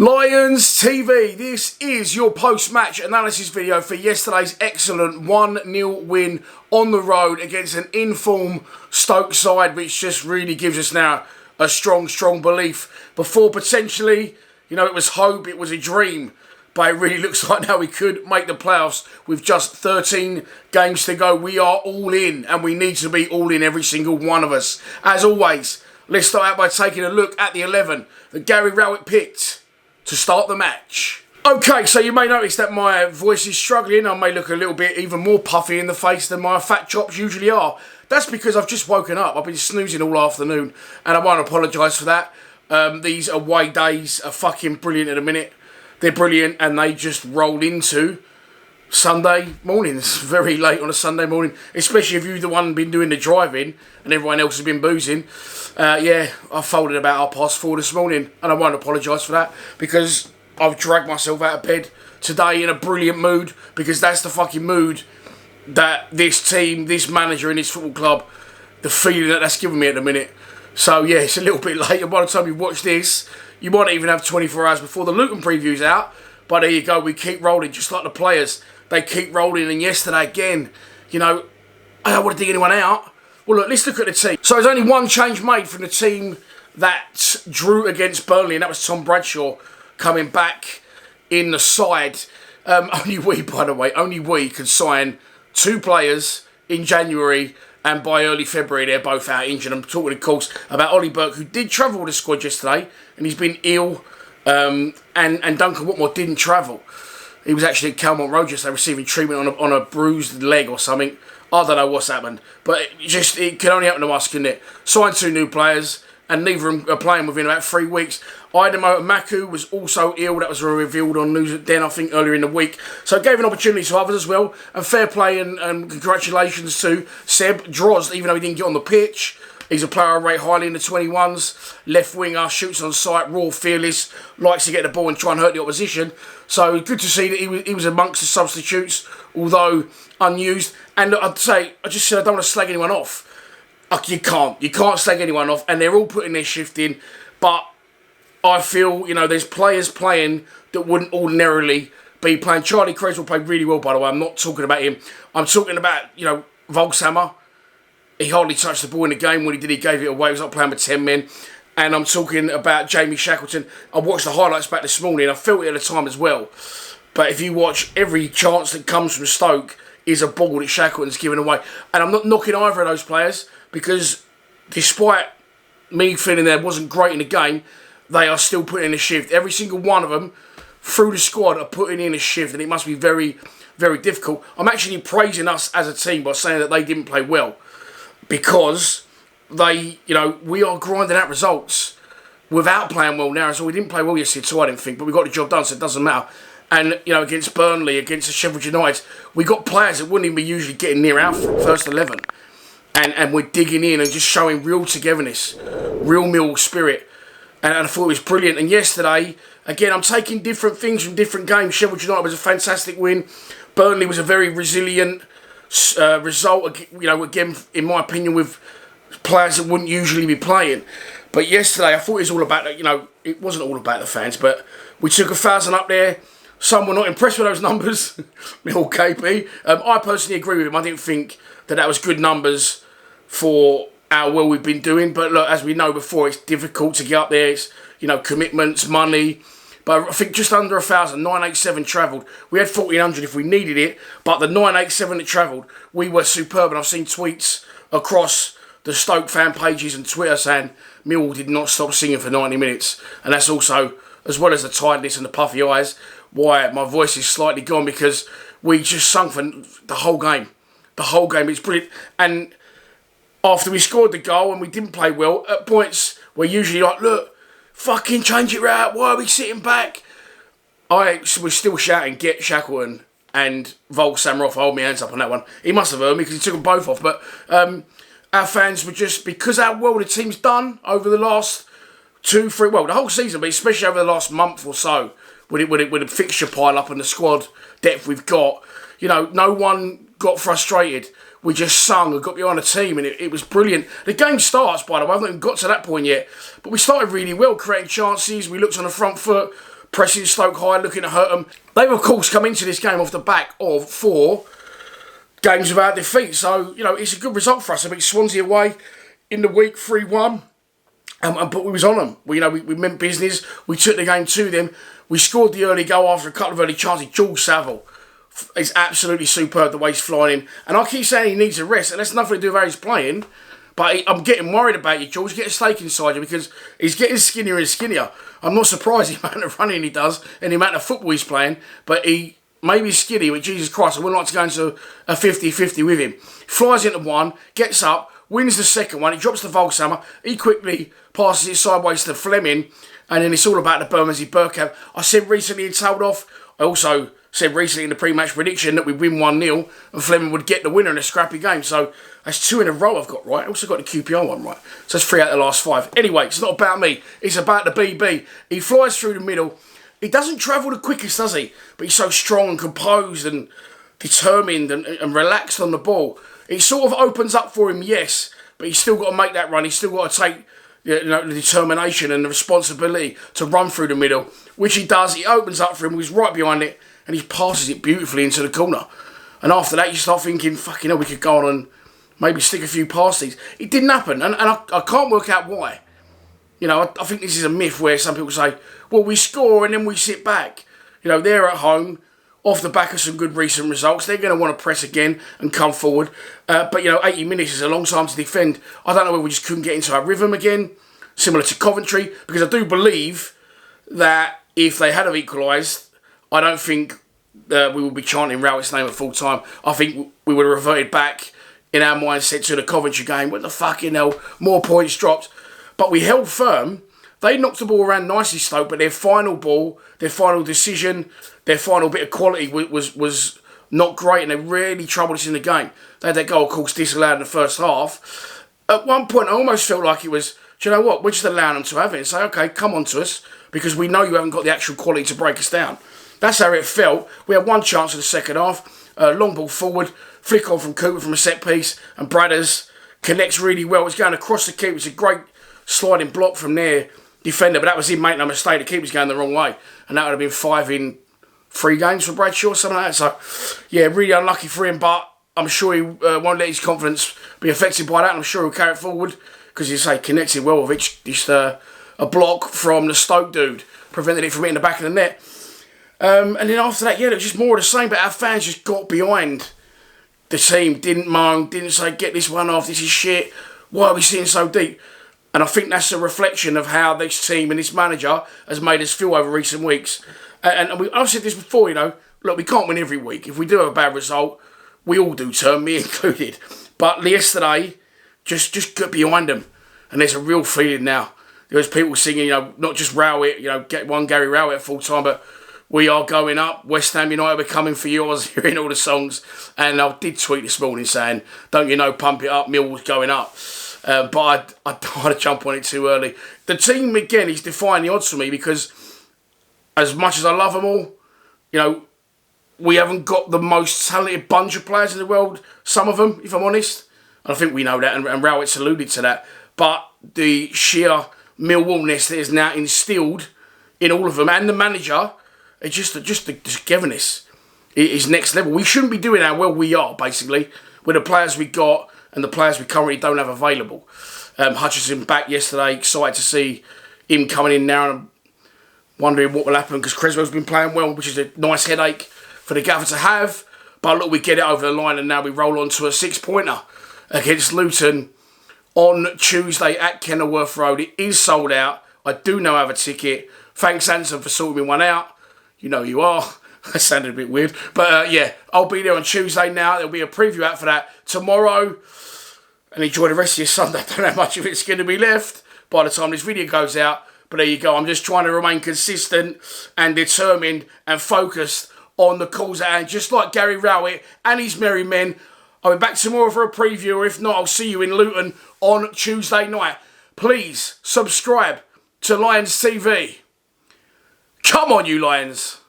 Lions TV, this is your post-match analysis video for yesterday's excellent 1-0 win on the road against an in-form Stoke side, which just really gives us now a strong belief. Before potentially, it was hope, it was a dream, but it really looks like now we could make the playoffs with just 13 games to go. We are all in, and we need to be all in, every single one of us. As always, let's start out by taking a look at the 11 that Gary Rowett picked to start the match. Okay, so you may notice that my voice is struggling. I may look a little bit even more puffy in the face than my fat chops usually are. That's because I've just woken up. I've been snoozing all afternoon, and I won't apologise for that. These away days are fucking brilliant at the minute. They're brilliant, and they just roll into Sunday mornings, very late on a Sunday morning, especially if you're the one been doing the driving and everyone else has been boozing. I folded about 4:30 this morning, and I won't apologise for that because I've dragged myself out of bed today in a brilliant mood, because that's the fucking mood that this team, this manager and this football club, the feeling that's given me at the minute. So yeah, it's a little bit late, and by the time you watch this, you might even have 24 hours before the Luton preview's out. But there you go, we keep rolling, just like the players. They keep rolling, and yesterday again, I don't want to dig anyone out. Well, look, let's look at the team. So there's only one change made from the team that drew against Burnley, and that was Tom Bradshaw coming back in the side. Only we, by the way, could sign 2 players in January, and by early February they're both out injured. I'm talking, of course, about Ollie Burke, who did travel with the squad yesterday, and he's been ill, and Duncan Watmore didn't travel. He was actually at Calmont Road yesterday receiving treatment on a bruised leg or something. I don't know what's happened, but it can only happen to us, couldn't it? Signed 2 new players, and neither of them are playing within about 3 weeks. Idemo Maku was also ill. That was revealed on News at Den, I think, earlier in the week. So it gave an opportunity to others as well. And fair play and congratulations to Seb Drozd, even though he didn't get on the pitch. He's a player I rate highly in the 21s. Left winger, shoots on sight, raw, fearless, likes to get the ball and try and hurt the opposition. So good to see that he was amongst the substitutes, although unused. And look, I just said I don't want to slag anyone off. You can't slag anyone off, and they're all putting their shift in. But I feel, there's players playing that wouldn't ordinarily be playing. Charlie Creswell played really well, by the way. I'm not talking about him. I'm talking about, Volkshammer. He hardly touched the ball in the game. When he did, he gave it away. He was not playing with 10 men. And I'm talking about Jamie Shackleton. I watched the highlights back this morning. I felt it at the time as well. But if you watch, every chance that comes from Stoke is a ball that Shackleton's given away. And I'm not knocking either of those players, because despite me feeling they wasn't great in the game, they are still putting in a shift. Every single one of them through the squad are putting in a shift, and it must be very, very difficult. I'm actually praising us as a team by saying that they didn't play well, because we are grinding out results without playing well now. So we didn't play well yesterday, so I didn't think, but we got the job done, so it doesn't matter. And, against Burnley, against the Sheffield United, we got players that wouldn't even be usually getting near our first 11. And we're digging in and just showing real togetherness, real Millwall spirit. And I thought it was brilliant. And yesterday, again, I'm taking different things from different games. Sheffield United was a fantastic win. Burnley was a very resilient result, again, in my opinion, with players that wouldn't usually be playing. But yesterday, I thought it was all about, it wasn't all about the fans, but we took 1,000 up there. Some were not impressed with those numbers. Mill KP. I personally agree with him. I didn't think that was good numbers for how well we've been doing. But look, as we know before, it's difficult to get up there. It's, commitments, money. But I think just under 1,000, 987 travelled. We had 1,400 if we needed it, but the 987 that travelled, we were superb. And I've seen tweets across the Stoke fan pages and Twitter saying Millwall did not stop singing for 90 minutes. And that's also, as well as the tiredness and the puffy eyes, why my voice is slightly gone, because we just sung for the whole game. The whole game, it's brilliant. And after we scored the goal and we didn't play well, at points we're usually like, look, fucking change it right, why are we sitting back? I was still shouting, get Shackleton and Volkshammer off. I hold my hands up on that one. He must have heard me because he took them both off. But our fans were just, because how well the team's done over the last 2-3, well, the whole season, but especially over the last month or so, with the fixture pile up and the squad depth we've got, no one got frustrated. We just sung and got behind the team, and it was brilliant. The game starts, by the way, I haven't even got to that point yet, but we started really well, creating chances. We looked on the front foot, pressing Stoke high, looking to hurt them. They've, of course, come into this game off the back of 4 games without defeat. So, you know, it's a good result for us. I beat Swansea away in the week 3-1. But we was on them. We meant business. We took the game to them. We scored the early goal after a couple of early chances. George Saville is absolutely superb the way he's flying in. And I keep saying he needs a rest, and that's nothing to do with how he's playing. But I'm getting worried about you, George. Get a stake inside you because he's getting skinnier and skinnier. I'm not surprised the amount of running he does and the amount of football he's playing. But he may be skinny, but Jesus Christ, I wouldn't like to go into a 50-50 with him. Flies into one, gets up, wins the second one. He drops the Volkshammer. He quickly passes it sideways to Fleming. And then it's all about the Bermondsey Bergkamp. I said recently he'd tailed off. I also said recently in the pre-match prediction that we'd win 1-0 and Fleming would get the winner in a scrappy game. So that's 2 in a row I've got right. I also got the QPR one right. So that's 3 out of the last 5. Anyway, it's not about me. It's about the BB. He flies through the middle. He doesn't travel the quickest, does he? But he's so strong and composed and determined and relaxed on the ball. It sort of opens up for him, yes. But he's still got to make that run. He's still got to take the determination and the responsibility to run through the middle, which he does. He opens up for him. He's right behind it, and he passes it beautifully into the corner. And after that, you start thinking, fucking hell, we could go on and maybe stick a few past these. It didn't happen, and I can't work out why. You know, I think this is a myth where some people say, well, we score and then we sit back. You know, they're at home, off the back of some good recent results. They're going to want to press again and come forward. But, you know, 80 minutes is a long time to defend. I don't know whether we just couldn't get into our rhythm again, similar to Coventry, because I do believe that if they had have equalised, I don't think we would be chanting Rowett's name at full time. I think we would have reverted back in our mindset to the Coventry game. What the fucking hell, more points dropped. But we held firm. They knocked the ball around nicely, Stoke, but their final ball, their final decision, their final bit of quality was not great, and they really troubled us in the game. They had that goal, of course, disallowed in the first half. At one point, I almost felt like it was, do you know what, we're just allowing them to have it and say, okay, come on to us, because we know you haven't got the actual quality to break us down. That's how it felt. We had one chance in the second half, long ball forward, flick on from Cooper from a set piece, and Bradders connects really well. It's going across the keeper. It's a great sliding block from their defender, but that was him making a mistake. The keeper's going the wrong way, and that would have been 5 in 3 games for Bradshaw, something like that. So, yeah, really unlucky for him, but I'm sure he won't let his confidence be affected by that. I'm sure he'll carry it forward, because you say connected well with it. Just a block from the Stoke dude prevented it from hitting the back of the net. And then after that, yeah, it was just more of the same, but our fans just got behind the team, didn't moan, didn't say, get this one off, this is shit, why are we sitting so deep? And I think that's a reflection of how this team and this manager has made us feel over recent weeks. I've said this before, you know, look, we can't win every week. If we do have a bad result, we all do turn, me included. But yesterday, just get behind them. And there's a real feeling now. There's people singing, you know, not just Rowett, you know, get one Gary Rowett at full time, but we are going up. West Ham United, we're coming for you. I was hearing all the songs. And I did tweet this morning saying, don't you know, pump it up, Millwall's going up. But I don't want to jump on it too early. The team, again, is defying the odds for me, because as much as I love them all, you know, we haven't got the most talented bunch of players in the world, some of them, if I'm honest. And I think we know that, and Rowett's alluded to that. But the sheer Millwallness that is now instilled in all of them, and the manager, it's just the togetherness is next level. We shouldn't be doing how well we are, basically, with the players we got and the players we currently don't have available. Hutchinson back yesterday, excited to see him coming in now, and I'm wondering what will happen, because Creswell's been playing well, which is a nice headache for the gaffer to have. But look, we get it over the line, and now we roll on to a 6-pointer against Luton on Tuesday at Kenilworth Road. It is sold out. I do now have a ticket. Thanks, Anson, for sorting me one out. You know you are. That sounded a bit weird. But yeah, I'll be there on Tuesday now. There'll be a preview out for that tomorrow. And enjoy the rest of your Sunday. I don't know how much of it's going to be left by the time this video goes out. But there you go. I'm just trying to remain consistent and determined and focused on the calls at hand. Just like Gary Rowett and his merry men. I'll be back tomorrow for a preview. Or if not, I'll see you in Luton on Tuesday night. Please subscribe to Lions TV. Come on, you Lions.